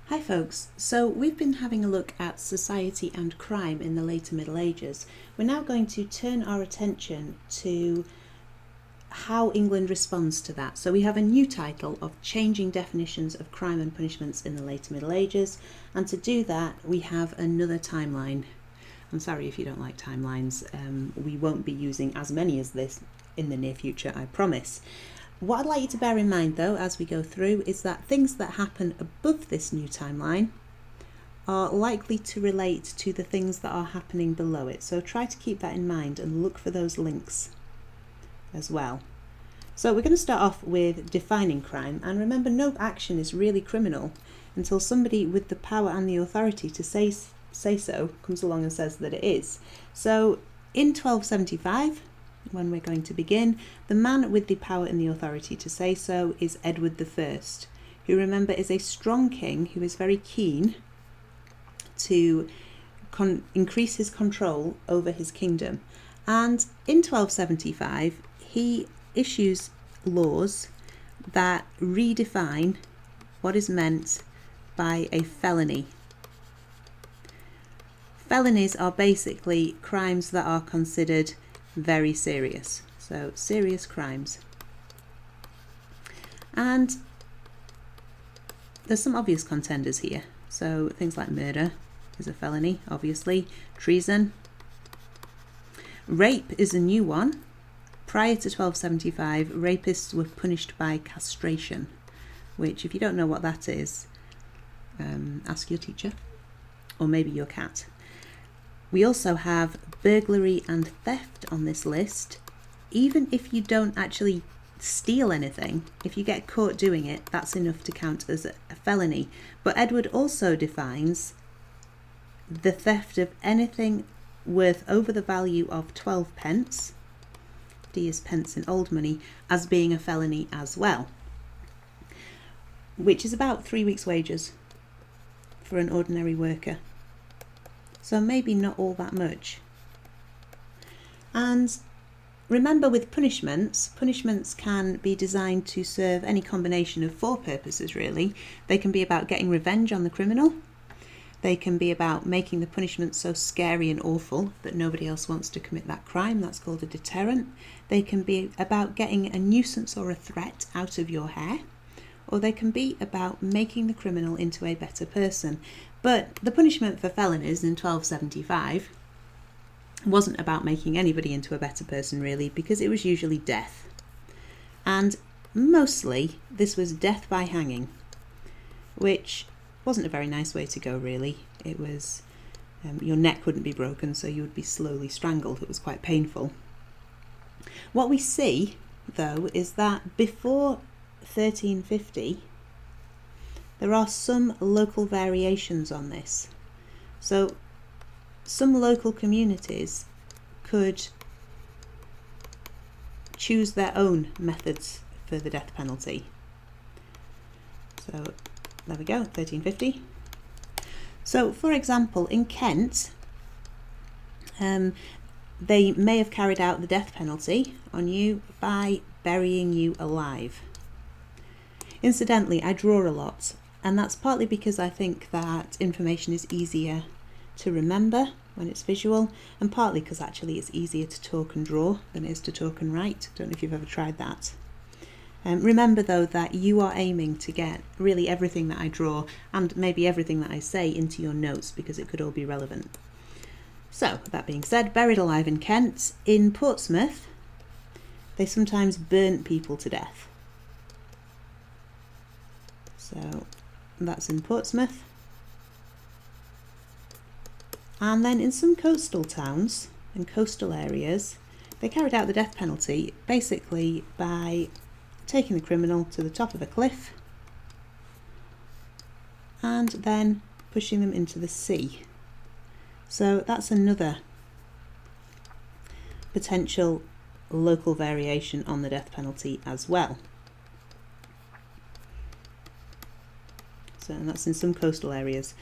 Hi folks, so we've been having a look at society and crime in the later Middle Ages. We're now going to turn our attention to how England responds to that. So we have a new title of Changing Definitions of Crime and Punishments in the Later Middle Ages, and to do that we have another timeline. I'm sorry if you don't like timelines, we won't be using as many as this in the near future, I promise. What I'd like you to bear in mind though as we go through is that things that happen above this new timeline are likely to relate to the things that are happening below it. So try to keep that in mind and look for those links as well. So we're going to start off with defining crime, and remember, no action is really criminal until somebody with the power and the authority to say so comes along and says that it is. So in 1275, when we're going to begin, the man with the power and the authority to say so is Edward I, who, remember, is a strong king who is very keen to increase his control over his kingdom. And in 1275 he issues laws that redefine what is meant by a felony. Felonies are basically crimes that are considered very serious, so serious crimes. And there's some obvious contenders here, so things like murder is a felony, obviously, treason. Rape is a new one. Prior to 1275, rapists were punished by castration, which, if you don't know what that is, ask your teacher or maybe your cat. We also have burglary and theft on this list. Even if you don't actually steal anything, if you get caught doing it, that's enough to count as a felony. But Edward also defines the theft of anything worth over the value of 12 pence, D is pence in old money, as being a felony as well, which is about 3 weeks' wages for an ordinary worker. So maybe not all that much. And remember, with punishments can be designed to serve any combination of 4 purposes really. They can be about getting revenge on the criminal. They can be about making the punishment so scary and awful that nobody else wants to commit that crime. That's called a deterrent. They can be about getting a nuisance or a threat out of your hair. Or they can be about making the criminal into a better person. But the punishment for felonies in 1275 wasn't about making anybody into a better person really, because it was usually death. And mostly this was death by hanging, which wasn't a very nice way to go really. It was, your neck wouldn't be broken, so you would be slowly strangled. It was quite painful. What we see though is that before 1350 there are some local variations on this. So some local communities could choose their own methods for the death penalty. So there we go, 1350. So for example, in Kent, they may have carried out the death penalty on you by burying you alive. Incidentally, I draw a lot, and that's partly because I think that information is easier to remember when it's visual, and partly because actually it's easier to talk and draw than it is to talk and write. Don't know if you've ever tried that. Remember though that you are aiming to get really everything that I draw and maybe everything that I say into your notes, because it could all be relevant. So that being said, buried alive in Kent. In Portsmouth, they sometimes burnt people to death. So that's in Portsmouth. And then in some coastal towns and coastal areas, they carried out the death penalty basically by taking the criminal to the top of a cliff and then pushing them into the sea. So that's another potential local variation on the death penalty as well. So, and that's in some coastal areas.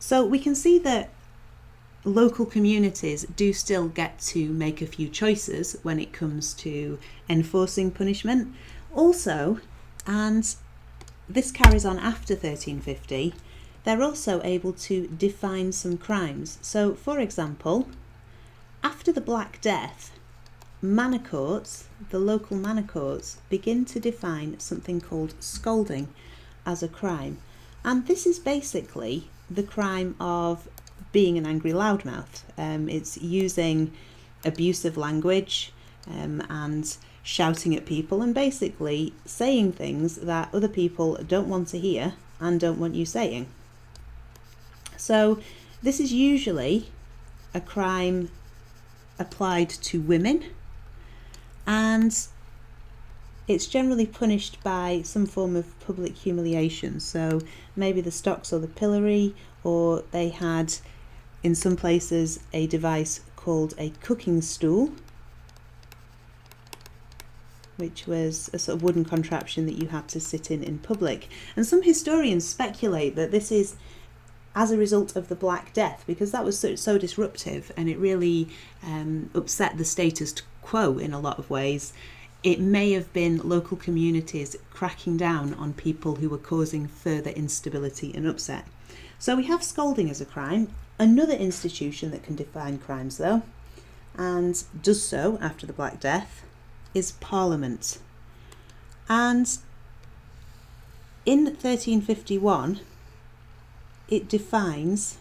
So we can see that local communities do still get to make a few choices when it comes to enforcing punishment. Also, and this carries on after 1350, they're also able to define some crimes. So, for example, after the Black Death, manor courts, the local manor courts, begin to define something called scolding as a crime. And this is basically the crime of being an angry loudmouth. It's using abusive language and shouting at people and basically saying things that other people don't want to hear and don't want you saying. So this is usually a crime applied to women, and it's generally punished by some form of public humiliation. So maybe the stocks or the pillory, or they had in some places a device called a cooking stool, which was a sort of wooden contraption that you had to sit in public. And some historians speculate that this is as a result of the Black Death, because that was so disruptive and it really upset the status quo in a lot of ways. It may have been local communities cracking down on people who were causing further instability and upset. So we have scolding as a crime. Another institution that can define crimes, though, and does so after the Black Death, is Parliament. And in 1351, it defines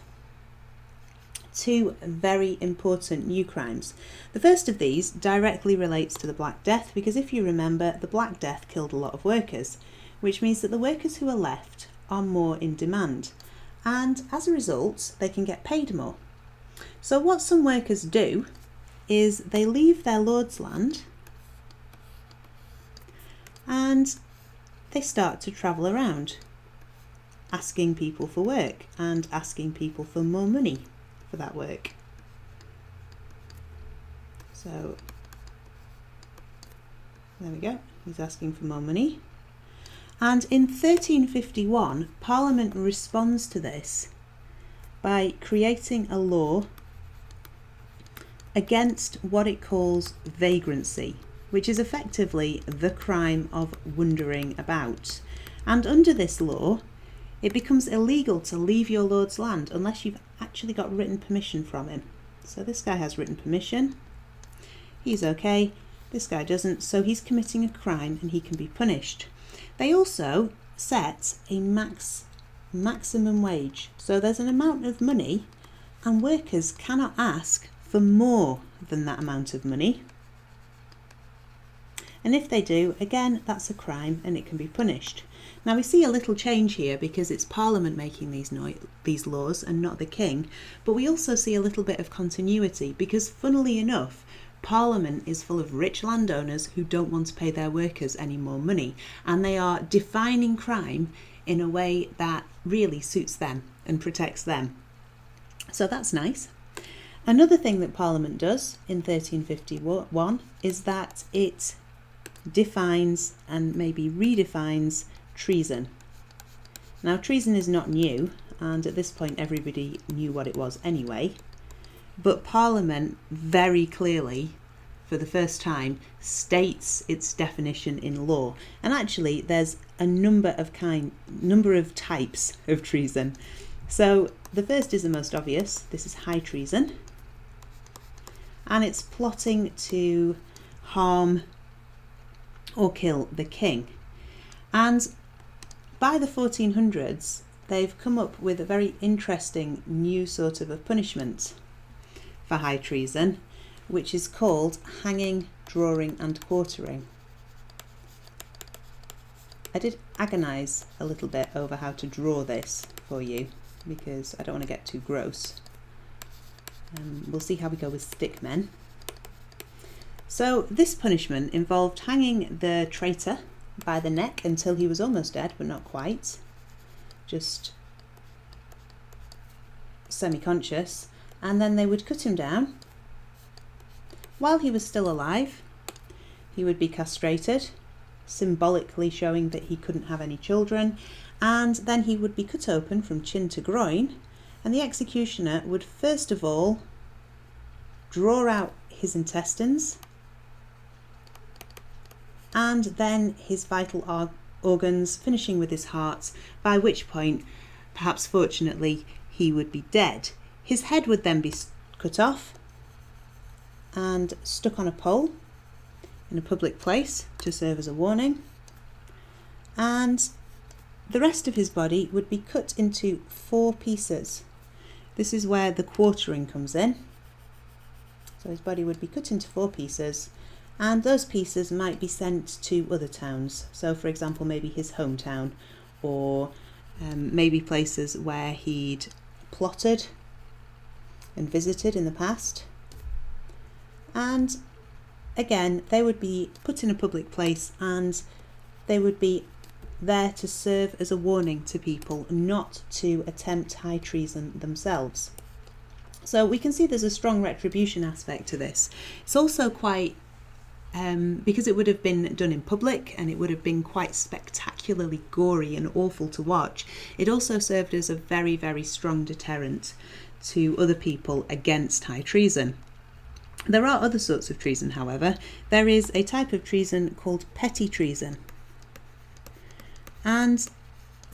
two very important new crimes. The first of these directly relates to the Black Death, because if you remember, the Black Death killed a lot of workers, which means that the workers who are left are more in demand, and as a result they can get paid more. So what some workers do is they leave their lord's land and they start to travel around asking people for work and asking people for more money for that work. So there we go, he's asking for more money. And in 1351, Parliament responds to this by creating a law against what it calls vagrancy, which is effectively the crime of wandering about. And under this law, it becomes illegal to leave your lord's land unless you've actually got written permission from him. So this guy has written permission, he's okay, this guy doesn't, so he's committing a crime and he can be punished. They also set a maximum wage. So there's an amount of money and workers cannot ask for more than that amount of money. And if they do, again, that's a crime and it can be punished. Now we see a little change here because it's Parliament making these laws and not the King, but we also see a little bit of continuity because, funnily enough, Parliament is full of rich landowners who don't want to pay their workers any more money, and they are defining crime in a way that really suits them and protects them. So that's nice. Another thing that Parliament does in 1351 is that it defines and maybe redefines treason. Now treason is not new, and at this point everybody knew what it was anyway, but Parliament very clearly for the first time states its definition in law. And actually there's a number of types of treason. So the first is the most obvious. This is high treason, and it's plotting to harm or kill the king. And by the 1400s they've come up with a very interesting new sort of a punishment for high treason, which is called hanging, drawing and quartering. I did agonise a little bit over how to draw this for you because I don't want to get too gross. We'll see how we go with stickmen. So this punishment involved hanging the traitor by the neck until he was almost dead, but not quite, just semi-conscious, and then they would cut him down. While he was still alive, he would be castrated, symbolically showing that he couldn't have any children, and then he would be cut open from chin to groin, and the executioner would first of all draw out his intestines and then his vital organs, finishing with his heart, by which point, perhaps fortunately, he would be dead. His head would then be cut off and stuck on a pole in a public place to serve as a warning, and the rest of his body would be cut into 4 pieces. This is where the quartering comes in. So his body would be cut into 4 pieces, and those pieces might be sent to other towns. So for example, maybe his hometown, or maybe places where he'd plotted and visited in the past. And again, they would be put in a public place, and they would be there to serve as a warning to people not to attempt high treason themselves. So we can see there's a strong retribution aspect to this. It's also quite, because it would have been done in public and it would have been quite spectacularly gory and awful to watch, it also served as a very, very strong deterrent to other people against high treason. There are other sorts of treason, however. There is a type of treason called petty treason. And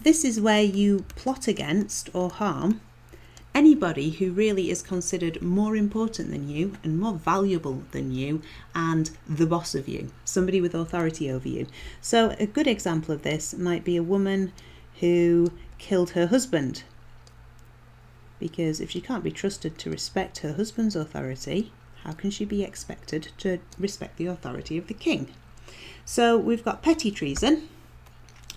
this is where you plot against or harm anybody who really is considered more important than you and more valuable than you and the boss of you, somebody with authority over you. So a good example of this might be a woman who killed her husband, because if she can't be trusted to respect her husband's authority, how can she be expected to respect the authority of the king? So we've got petty treason.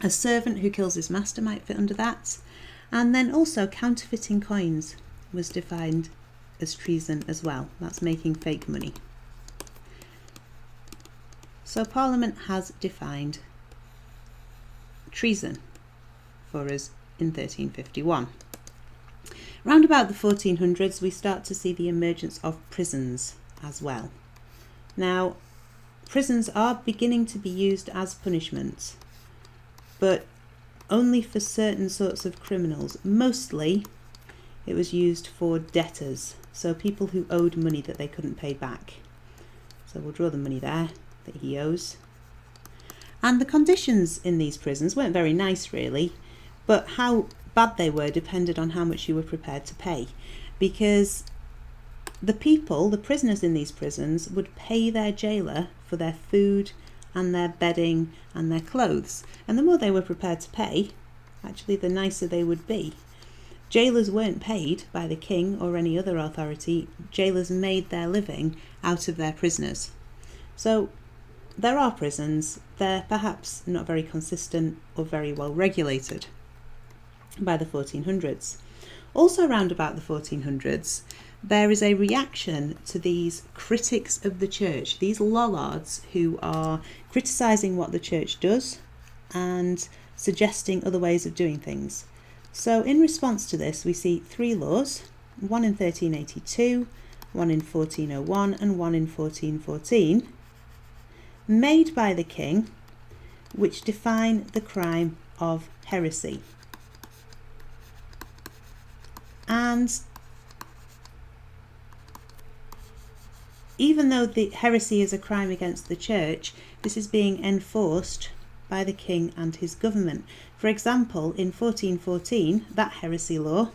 A servant who kills his master might fit under that. And then also counterfeiting coins was defined as treason as well. That's making fake money. So Parliament has defined treason for us in 1351. Round about the 1400s, we start to see the emergence of prisons as well. Now, prisons are beginning to be used as punishment, but only for certain sorts of criminals. Mostly it was used for debtors, so people who owed money that they couldn't pay back. So we'll draw the money there that he owes. And the conditions in these prisons weren't very nice really, but how bad they were depended on how much you were prepared to pay, because the prisoners in these prisons would pay their jailer for their food and their bedding and their clothes, and the more they were prepared to pay, actually the nicer they would be. Jailers weren't paid by the king or any other authority. Jailers made their living out of their prisoners. So there are prisons, they're perhaps not very consistent or very well regulated by the 1400s. Also around about the 1400s, there is a reaction to these critics of the church, these lollards who are criticising what the church does and suggesting other ways of doing things. So in response to this, we see 3 laws, one in 1382, one in 1401 and one in 1414, made by the king, which define the crime of heresy. And even though the heresy is a crime against the church, this is being enforced by the king and his government. For example, in 1414, that heresy law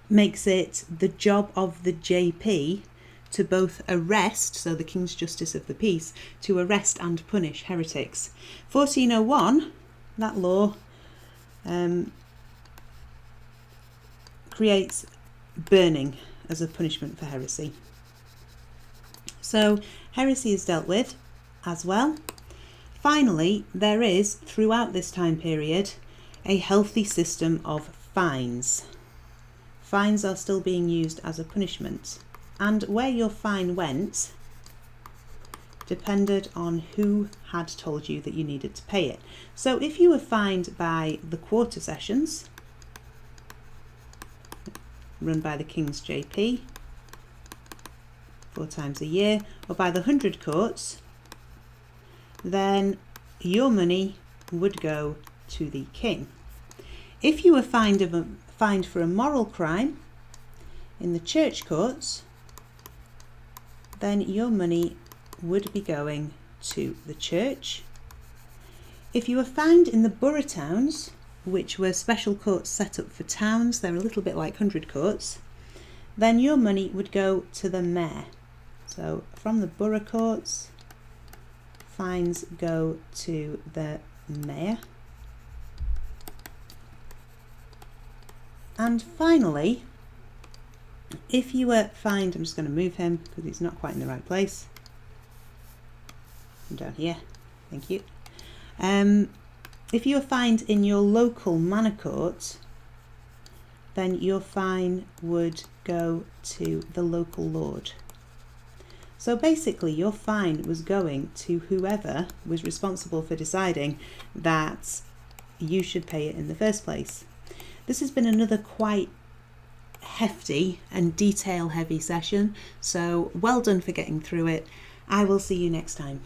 makes it the job of the JP to both arrest, so the King's Justice of the Peace, to arrest and punish heretics. 1401, that law creates burning as a punishment for heresy. So heresy is dealt with as well. Finally, there is, throughout this time period, a healthy system of fines. Fines are still being used as a punishment, and where your fine went depended on who had told you that you needed to pay it. So if you were fined by the quarter sessions, run by the King's JP, 4 times a year, or by the 100 courts, then your money would go to the king. If you were fined for a moral crime in the church courts, then your money would be going to the church. If you were found in the borough towns, which were special courts set up for towns, they're a little bit like 100 courts, then your money would go to the mayor. So from the borough courts, fines go to the mayor. And finally, if you were fined, I'm just going to move him because he's not quite in the right place. I'm down here, thank you. If you were fined in your local manor court, then your fine would go to the local lord. So basically your fine was going to whoever was responsible for deciding that you should pay it in the first place. This has been another quite hefty and detail heavy session, so well done for getting through it. I will see you next time.